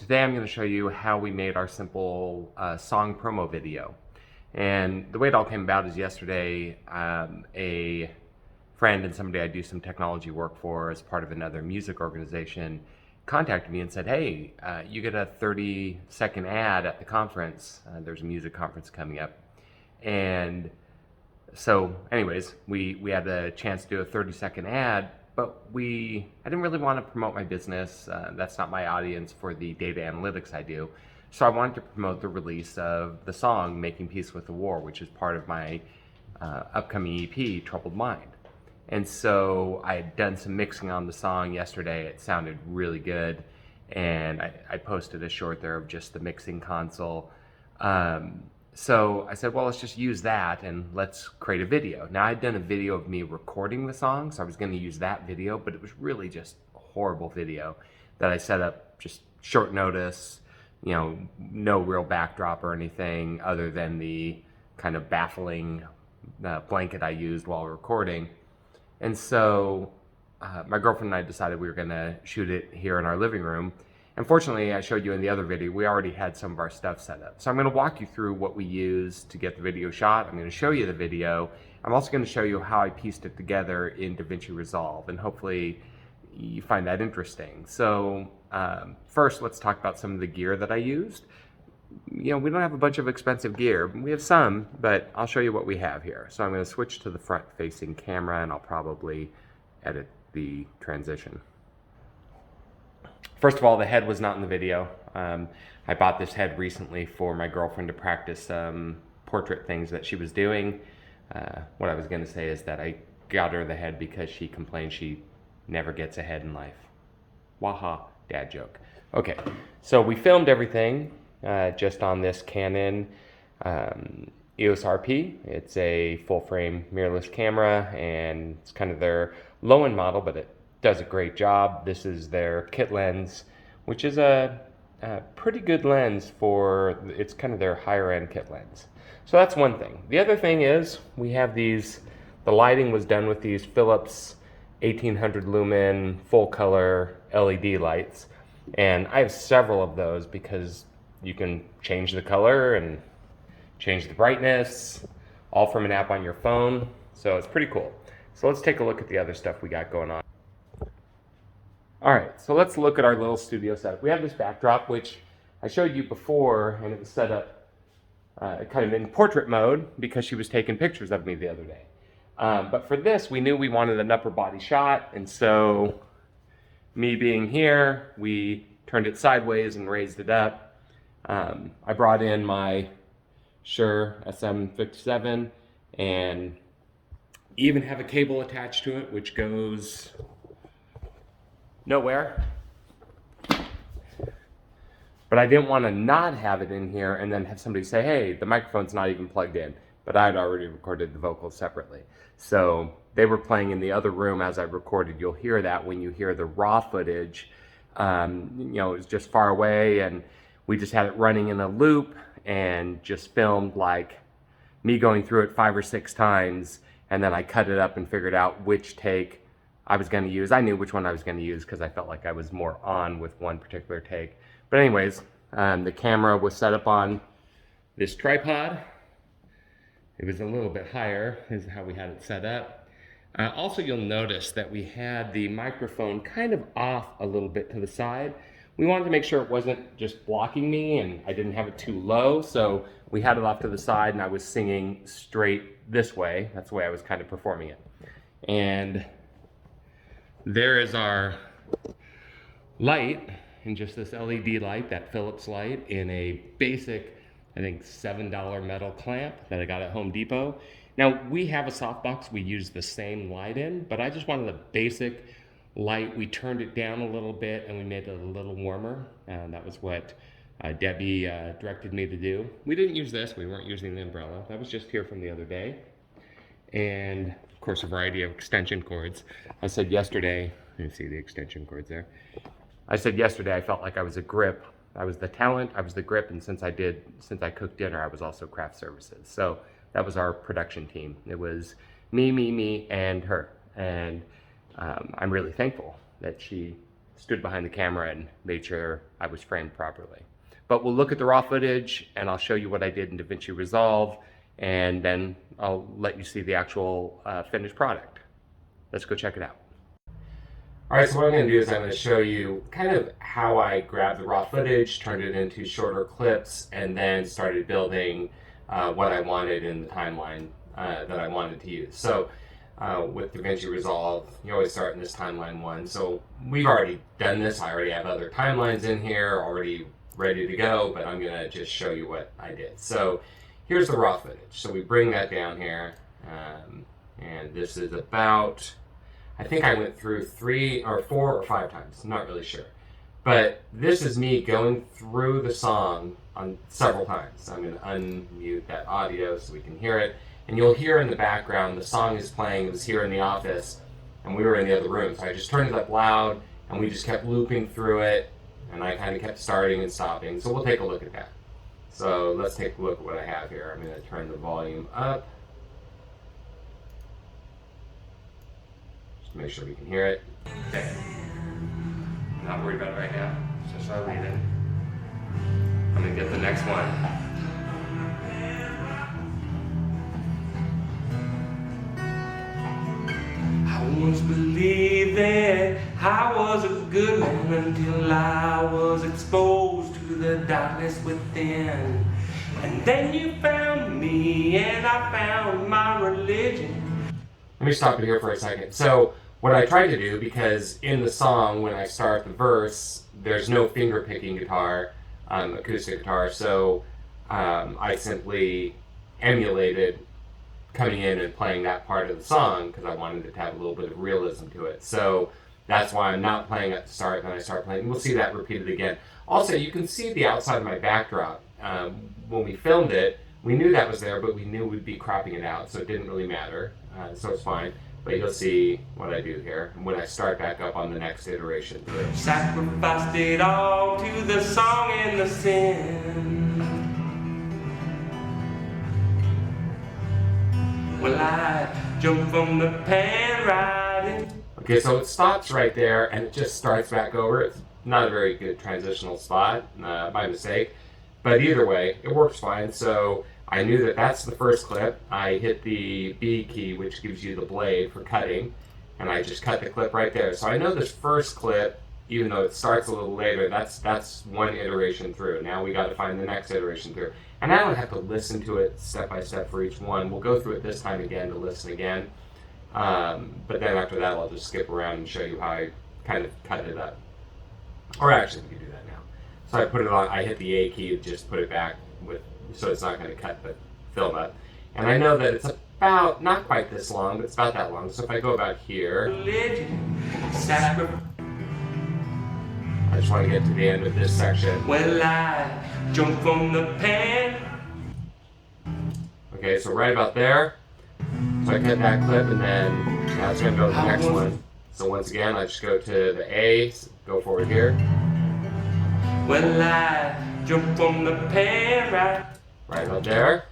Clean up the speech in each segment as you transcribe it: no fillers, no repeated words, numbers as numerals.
Today I'm going to show you how we made our simple song promo video. And the way it all came about is yesterday, a friend and somebody I do some technology work for as part of another music organization contacted me and said, hey, you get a 30-second ad at the conference. There's a music conference coming up. And so anyways, we had a chance to do a 30-second ad, but I didn't really want to promote my business. That's not my audience for the data analytics I do. So I wanted to promote the release of the song Making Peace with the War, which is part of my upcoming EP, Troubled Mind. And so I had done some mixing on the song yesterday. It sounded really good. And I posted a short there of just the mixing console. So I said, well, let's just use that and let's create a video. Now I'd done a video of me recording the song, so I was going to use that video, but it was really just a horrible video that I set up just short notice, no real backdrop or anything other than the kind of baffling blanket I used while recording. And so my girlfriend and I decided we were going to shoot it here in our living room. Unfortunately, I showed you in the other video, we already had some of our stuff set up. So I'm going to walk you through what we used to get the video shot. I'm going to show you the video. I'm also going to show you how I pieced it together in DaVinci Resolve, and hopefully you find that interesting. So first, let's talk about some of the gear that I used. We don't have a bunch of expensive gear. We have some, but I'll show you what we have here. So I'm going to switch to the front-facing camera, and I'll probably edit the transition. First of all, the head was not in the video. I bought this head recently for my girlfriend to practice some portrait things that she was doing. What I was going to say is that I got her the head because she complained she never gets ahead in life. Waha, dad joke. Okay, so we filmed everything just on this Canon EOS RP. It's a full-frame mirrorless camera, and it's kind of their low-end model, but it does a great job. This is their kit lens, which is a pretty good lens it's kind of their higher end kit lens. So that's one thing. The other thing is we have the lighting was done with these Philips 1800 lumen full color LED lights. And I have several of those because you can change the color and change the brightness, all from an app on your phone. So it's pretty cool. So let's take a look at the other stuff we got going on. All right, so let's look at our little studio setup. We have this backdrop, which I showed you before, and it was set up kind of in portrait mode because she was taking pictures of me the other day. But for this, we knew we wanted an upper body shot, and so me being here, we turned it sideways and raised it up. I brought in my Shure SM57 and even have a cable attached to it, which goes nowhere. But I didn't want to not have it in here and then have somebody say, hey, the microphone's not even plugged in. But I had already recorded the vocals separately. So they were playing in the other room as I recorded. You'll hear that when you hear the raw footage. It was just far away, and we just had it running in a loop and just filmed like me going through it 5 or 6 times. And then I cut it up and figured out which take I was going to use. I knew which one I was going to use because I felt like I was more on with one particular take. But anyways, the camera was set up on this tripod. It was a little bit higher, is how we had it set up. Also, you'll notice that we had the microphone kind of off a little bit to the side. We wanted to make sure it wasn't just blocking me and I didn't have it too low. So we had it off to the side and I was singing straight this way. That's the way I was kind of performing it. And there is our light, and just this LED light, that Philips light, in a basic, I think, $7 metal clamp that I got at Home Depot. Now, we have a softbox we use the same light in, but I just wanted a basic light. We turned it down a little bit and we made it a little warmer. That was what Debbie directed me to do. We didn't use this. We weren't using the umbrella. That was just here from the other day. And of course, a variety of extension cords. I said yesterday, you see the extension cords there. I said yesterday I felt like I was a grip. I was the talent, I was the grip, and since I cooked dinner, I was also craft services. So that was our production team. It was me, and her. And I'm really thankful that she stood behind the camera and made sure I was framed properly. But we'll look at the raw footage and I'll show you what I did in DaVinci Resolve, and then I'll let you see the actual finished product. Let's go check it out. All right, so what I'm going to do is I'm going to show you kind of how I grabbed the raw footage, turned it into shorter clips, and then started building what I wanted in the timeline that I wanted to use. So with DaVinci Resolve, you always start in this timeline one. So we've already done this. I already have other timelines in here already ready to go, but I'm going to just show you what I did. So here's the raw footage. So we bring that down here, and this is about, I think I went through 3 or 4 or 5 times, I'm not really sure. But this is me going through the song on several times. I'm going to unmute that audio so we can hear it. And you'll hear in the background, the song is playing. It was here in the office, and we were in the other room. So I just turned it up loud, and we just kept looping through it, and I kind of kept starting and stopping. So we'll take a look at that. So let's take a look at what I have here. I'm going to turn the volume up. Make sure we can hear it. Okay. Not worried about it right now. Just start reading. I'm gonna get the next one. I once believed that I was a good man until I was exposed to the darkness within. And then you found me and I found my religion. Let me stop it here for a second. So what I tried to do, because in the song, when I start the verse, there's no finger picking guitar, acoustic guitar, so I simply emulated coming in and playing that part of the song because I wanted it to have a little bit of realism to it. So that's why I'm not playing at the start, then I start playing. We'll see that repeated again. Also, you can see the outside of my backdrop. When we filmed it, we knew that was there, but we knew we'd be cropping it out, so it didn't really matter, so it's fine. But you'll see what I do here when I start back up on the next iteration through. Sacrificed it all to the song and the sin. Well, I jump from the pan right in. Okay, so it stops right there and it just starts back over. It's not a very good transitional spot, by mistake. But either way, it works fine. So I knew that that's the first clip. I hit the B key, which gives you the blade for cutting, and I just cut the clip right there. So I know this first clip, even though it starts a little later, that's one iteration through. Now we got to find the next iteration through. And I don't have to listen to it step by step for each one. We'll go through it this time again to listen again. But then after that, I'll just skip around and show you how I kind of cut it up. Or actually, we can do that now. So I put it on, I hit the A key, just put it back with, so it's not going to cut the film up. And I know that it's about, not quite this long, but it's about that long. So if I go about here, I just want to get to the end of this section. Well, I jump from the pan. Okay, so right about there. So I cut that clip, and then now it's going to go to the next one. So once again, I just go to the A, go forward here. Well, I jump from the pan right about there.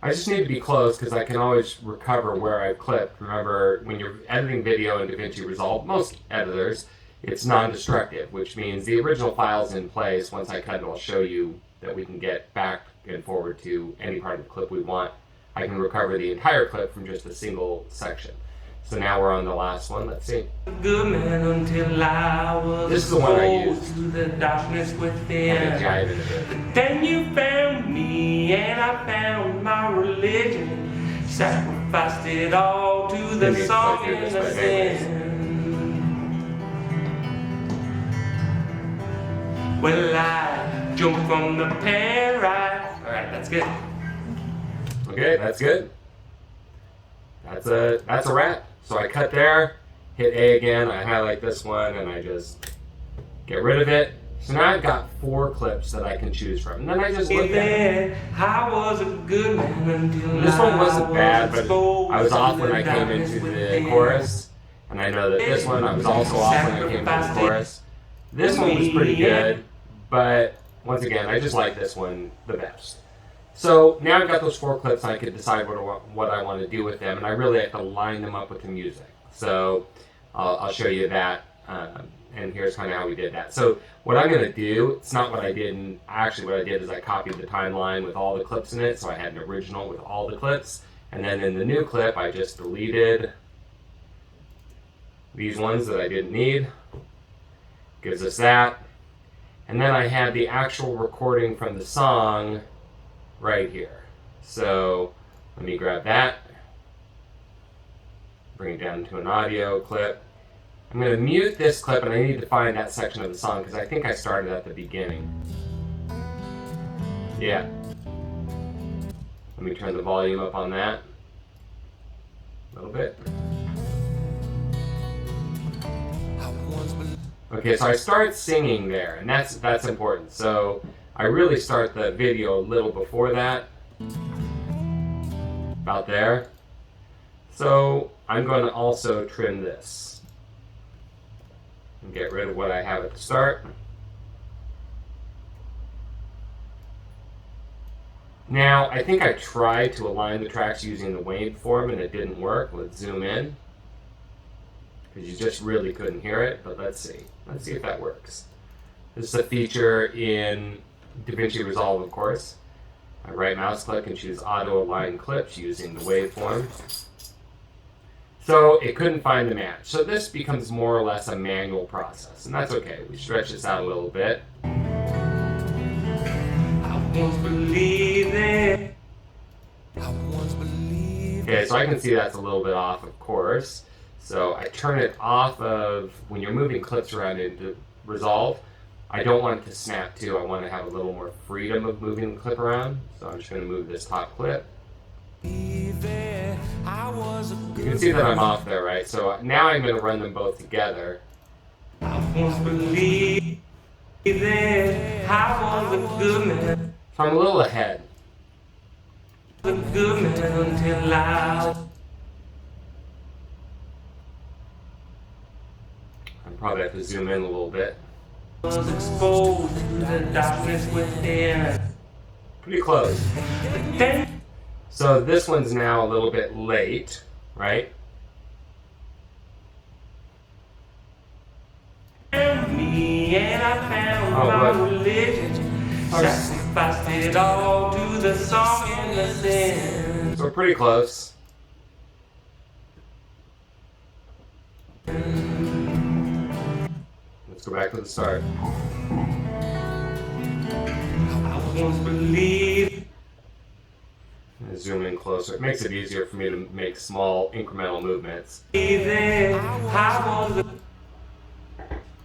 I just need to be close because I can always recover where I've clipped. Remember, when you're editing video in DaVinci Resolve, most editors, it's non-destructive, which means the original file's in place. Once I cut it, I'll show you that we can get back and forward to any part of the clip we want. I can recover the entire clip from just a single section. So now we're on the last one. Let's see. Good man until I was this is the one I used. To the darkness within. But then you found me and I found my religion. Sacrificed it all to the song and the sin. Well, I jump from the pan right. Alright, that's good. Okay, that's good. That's a wrap. So I cut there, hit A again, I highlight this one, and I just get rid of it. So now I've got 4 clips that I can choose from. And then I just look at it. I was a good man until this one wasn't bad, but I was off when I came into the chorus. And I know that this one, I was also off when I came into the chorus. This one was pretty good, but once again, I just like this one the best. So now I've got those 4 clips, and I can decide what I want to do with them, and I really have to line them up with the music. So I'll show you that And here's kind of how we did that. So what I'm going to do, it's not what I did. Actually, what I did is I copied the timeline with all the clips in it. So I had an original with all the clips. And then in the new clip, I just deleted these ones that I didn't need. Gives us that. And then I had the actual recording from the song right here. So let me grab that. Bring it down to an audio clip. I'm going to mute this clip, and I need to find that section of the song because I think I started at the beginning. Yeah. Let me turn the volume up on that a little bit. Okay, so I start singing there, and that's important. So I really start the video a little before that, about there. So I'm going to also trim this and get rid of what I have at the start. Now, I think I tried to align the tracks using the waveform and it didn't work. Let's zoom in, because you just really couldn't hear it, but let's see. Let's see if that works. This is a feature in DaVinci Resolve, of course. I right mouse click and choose auto align clips using the waveform. So it couldn't find the match. So this becomes more or less a manual process, and that's okay. We stretch this out a little bit. I once believed it. Okay, so I can see that's a little bit off, of course. So I turn it off of, when you're moving clips around into Resolve, I don't want it to snap to. I want to have a little more freedom of moving the clip around. So I'm just going to move this top clip. You can see that I'm off there, right? So now I'm going to run them both together. I once believed that I was a good man. So I'm a little ahead. A good man until I probably have to zoom in a little bit. Was exposed to the darkness within. Pretty close. So this one's now a little bit late, right? Me and I found my religion. Sacrificed it all to the song and the sin. So we're pretty close. Let's go back to the start. I once believed. Zoom in closer. It makes it easier for me to make small incremental movements. I was a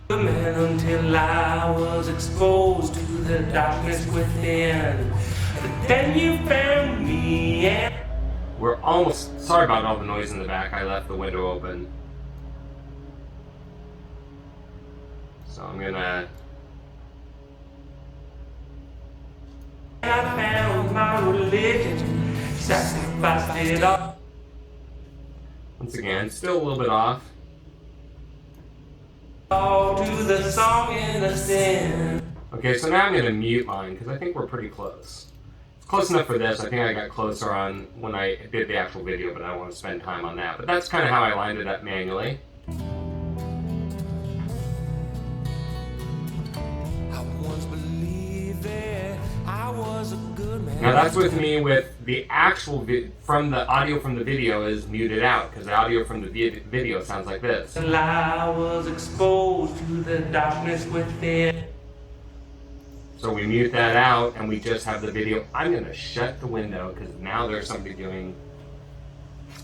good man until I was exposed to the darkness within. But then you found me and we're almost, sorry about all the noise in the back. I left the window open. So I'm gonna. I found my religion. Sacrificed it all. Once again, still a little bit off. All to the song and the sin. Okay, so now I'm going to mute mine because I think we're pretty close. It's close enough for this. I think I got closer on when I did the actual video, but I don't want to spend time on that. But that's kind of how I lined it up manually. Now that's with me with the actual from the audio from the video is muted out because the audio from the video sounds like this. I was exposed to the darkness within. So we mute that out and we just have the video. I'm going to shut the window because now there's somebody doing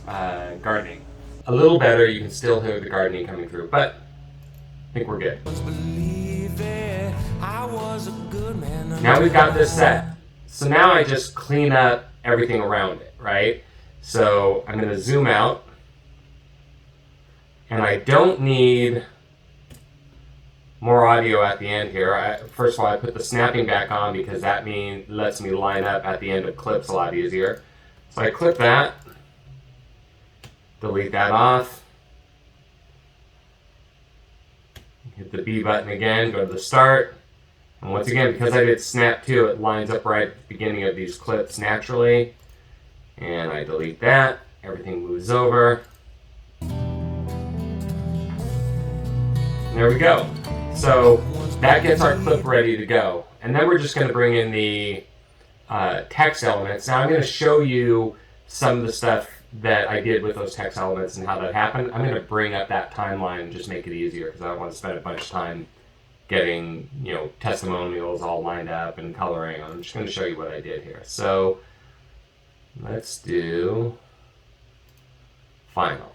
gardening. A little better, you can still hear the gardening coming through, but I think we're good. Now we've got this set. So now I just clean up everything around it, right? So I'm going to zoom out. And I don't need more audio at the end here. First of all, I put the snapping back on because that lets me line up at the end of clips a lot easier. So I click that, delete that off, hit the B button again, go to the start. And once again, because I did snap to, it lines up right at the beginning of these clips naturally. And I delete that, everything moves over. There we go. So that gets our clip ready to go. And then we're just going to bring in the text elements. Now I'm going to show you some of the stuff that I did with those text elements and how that happened. I'm going to bring up that timeline and just make it easier because I don't want to spend a bunch of time getting, testimonials all lined up and coloring. I'm just going to show you what I did here. So let's do final.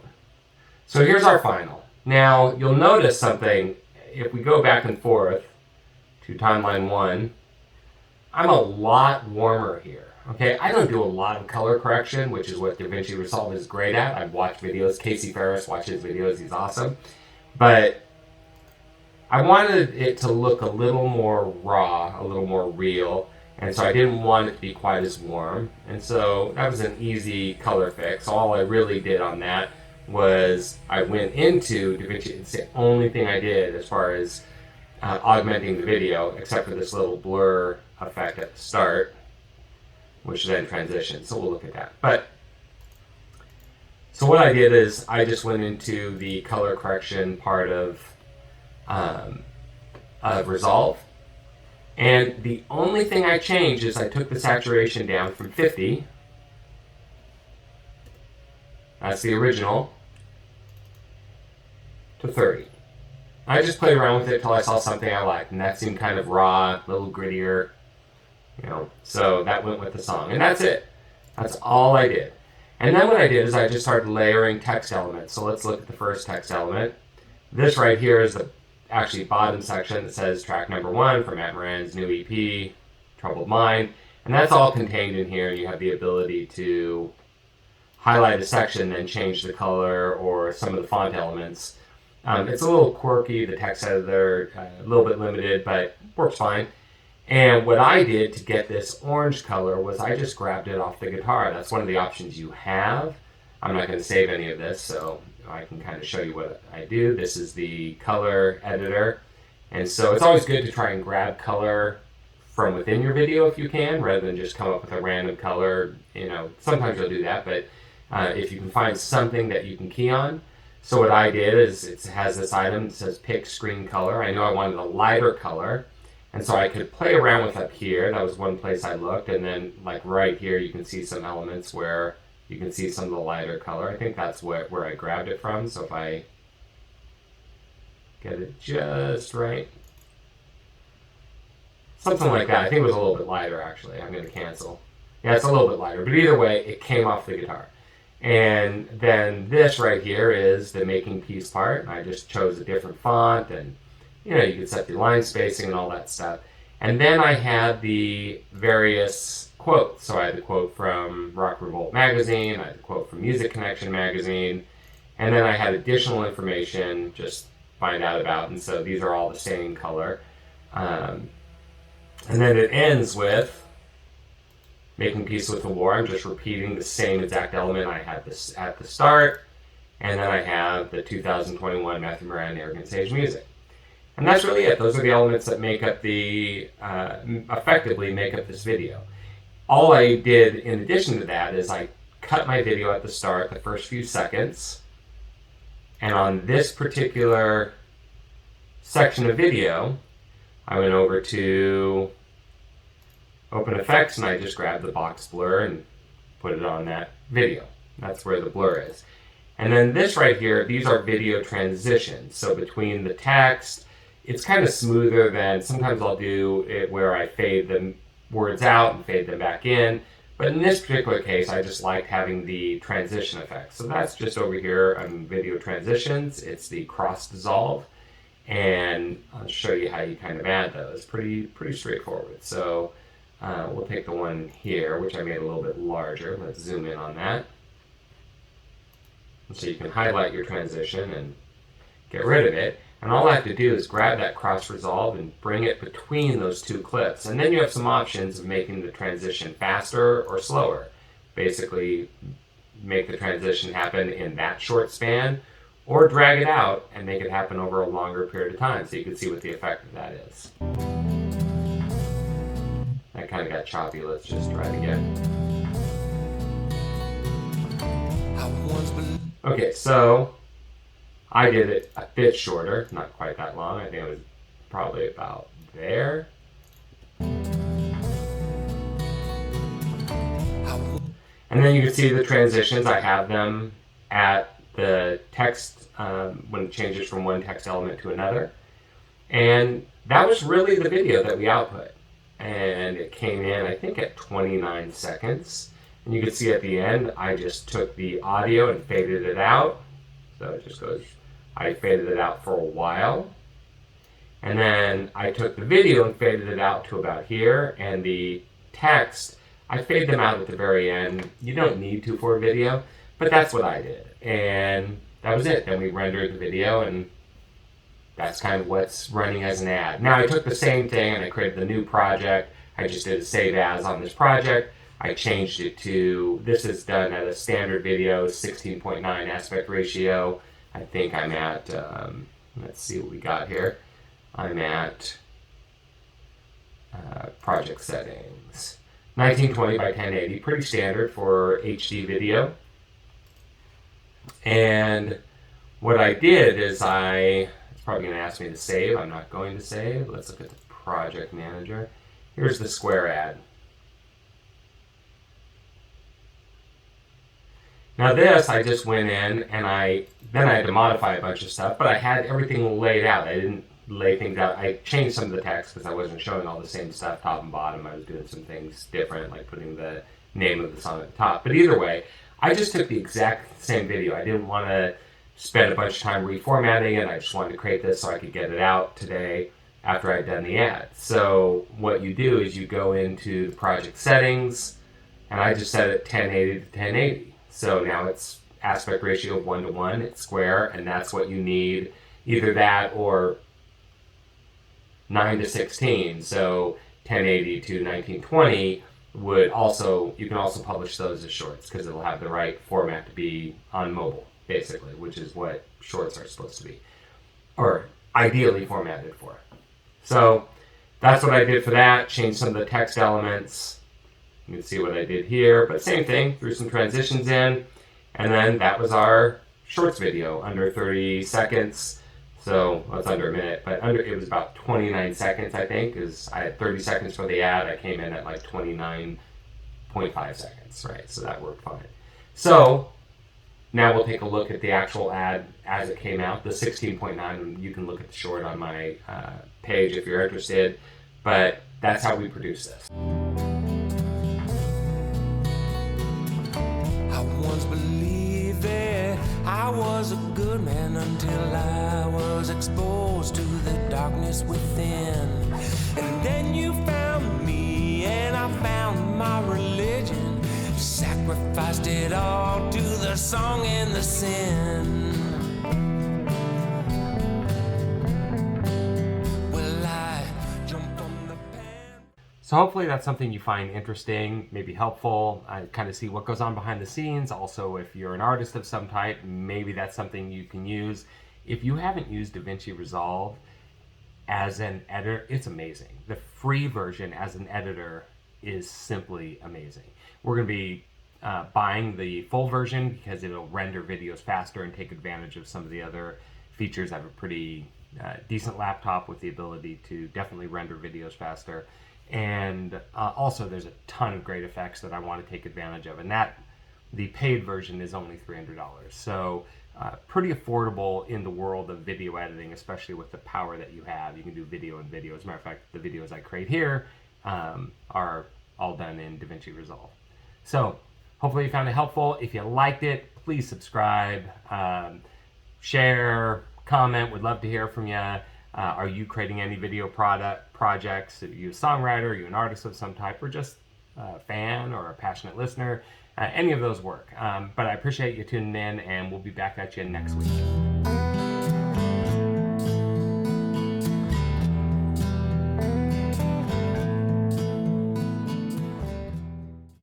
So here's our final. Now you'll notice something. If we go back and forth to timeline 1, I'm a lot warmer here. Okay, I don't do a lot of color correction, which is what DaVinci Resolve is great at. I've watched videos. Casey Ferris watches videos. He's awesome. But I wanted it to look a little more raw, a little more real. And so I didn't want it to be quite as warm. And so that was an easy color fix. All I really did on that was I went into DaVinci. It's the only thing I did as far as augmenting the video, except for this little blur effect at the start, which then transitions. So we'll look at that. But so what I did is I just went into the color correction part of Resolve. And the only thing I changed is I took the saturation down from 50. That's the original. To 30. I just played around with it till I saw something I liked, and that seemed kind of raw, a little grittier, so that went with the song. And that's it. That's all I did. And then what I did is I just started layering text elements. So let's look at the first text element. This right here is the actually bottom section that says track number 1 from Matt Moran's new EP, Troubled Mind. And that's all contained in here. You have the ability to highlight a section, then change the color or some of the font elements. It's a little quirky, the text editor, a little bit limited, but works fine. And what I did to get this orange color was I just grabbed it off the guitar. That's one of the options you have. I'm not going to save any of this, so I can kind of show you what I do. This is the color editor. And so it's always good to try and grab color from within your video if you can, rather than just come up with a random color. Sometimes you'll do that, but if you can find something that you can key on. So what I did is it has this item that says pick screen color. I know I wanted a lighter color, and so I could play around with up here. That was one place I looked, and then like right here you can see some elements where you can see some of the lighter color. I think that's where I grabbed it from. So if I get it just right, something like that. I think it was a little bit lighter actually. I'm going to cancel. Yeah, it's a little bit lighter, but either way it came off the guitar. And then this right here is the making piece part. I just chose a different font, and you can set the line spacing and all that stuff. And then I had the various quotes. So I had the quote from Rock Revolt magazine, I had the quote from Music Connection magazine, and then I had additional information just find out about. And so these are all the same color. And then it ends with making peace with the war. I'm just repeating the same exact element I had this at the start. And then I have the 2021 Matthew Moran Arrogant Sage Music. And that's really it. Those are the elements that make up effectively make up this video. All I did in addition to that is I cut my video at the start, the first few seconds. And on this particular section of video, I went over to Open Effects, and I just grabbed the box blur and put it on that video. That's where the blur is. And then this right here, these are video transitions. So between the text, it's kind of smoother than, sometimes I'll do it where I fade the words out and fade them back in. But in this particular case, I just like having the transition effect. So that's just over here on video transitions. It's the cross dissolve. And I'll show you how you kind of add those. Pretty straightforward. So we'll take the one here, which I made a little bit larger. Let's zoom in on that. So you can highlight your transition and get rid of it. And all I have to do is grab that cross resolve and bring it between those two clips. And then you have some options of making the transition faster or slower. Basically, make the transition happen in that short span, or drag it out and make it happen over a longer period of time so you can see what the effect of that is. That kind of got choppy. Let's just try it again. Okay, so I did it a bit shorter, not quite that long. I think it was probably about there. And then you can see the transitions. I have them at the text when it changes from one text element to another. And that was really the video that we output. And it came in, I think, at 29 seconds. And you can see at the end, I just took the audio and faded it out. So it just goes, I faded it out for a while. And then I took the video and faded it out to about here. And the text, I fade them out at the very end. You don't need to for a video, but that's what I did. And that was it. Then we rendered the video, and that's kind of what's running as an ad. Now I took the same thing and I created a new project. I just did a save as on this project. I changed it to, this is done at a standard video, 16.9 aspect ratio. I think I'm at, let's see what we got here. I'm at project settings. 1920 by 1080, pretty standard for HD video. And what I did is it's probably going to ask me to save. I'm not going to save. Let's look at the project manager. Here's the square ad. Now this, I just went in and then I had to modify a bunch of stuff, but I had everything laid out. I didn't lay things out. I changed some of the text because I wasn't showing all the same stuff top and bottom. I was doing some things different, like putting the name of the song at the top. But either way, I just took the exact same video. I didn't want to spend a bunch of time reformatting it. I just wanted to create this so I could get it out today after I'd done the ad. So what you do is you go into the project settings, and I just set it 1080 to 1080. So now it's aspect ratio of 1:1, it's square, and that's what you need, either that or 9:16. So 1080 to 1920 would also, you can also publish those as shorts because it'll have the right format to be on mobile, basically, which is what shorts are supposed to be, or ideally formatted for. So that's what I did for that, changed some of the text elements. You can see what I did here, but same thing, threw some transitions in, and then that was our shorts video, under 30 seconds. So well, it's under a minute, but it was about 29 seconds, I think, because I had 30 seconds for the ad. I came in at like 29.5 seconds, right? So that worked fine. So now we'll take a look at the actual ad as it came out, the 16.9. You can look at the short on my page if you're interested, but that's how we produce this. I once believed that I was a good man until I was exposed to the darkness within. And then you found me and I found my religion. Sacrificed it all to the song and the sin. Well, I jumped on the pan. So hopefully that's something you find interesting, maybe helpful. I kind of see what goes on behind the scenes. Also, if you're an artist of some type, maybe that's something you can use. If you haven't used DaVinci Resolve as an editor, it's amazing. The free version as an editor is simply amazing. We're going to be buying the full version because it'll render videos faster and take advantage of some of the other features. I have a pretty decent laptop with the ability to definitely render videos faster. And also there's a ton of great effects that I want to take advantage of. And the paid version is only $300. So pretty affordable in the world of video editing, especially with the power that you have. You can do video and video. As a matter of fact, the videos I create here are all done in DaVinci Resolve. So hopefully you found it helpful. If you liked it, please subscribe, share, comment. Would love to hear from you. Are you creating any video projects? Are you a songwriter? Are you an artist of some type? Or just a fan or a passionate listener? Any of those work. But I appreciate you tuning in, and we'll be back at you next week.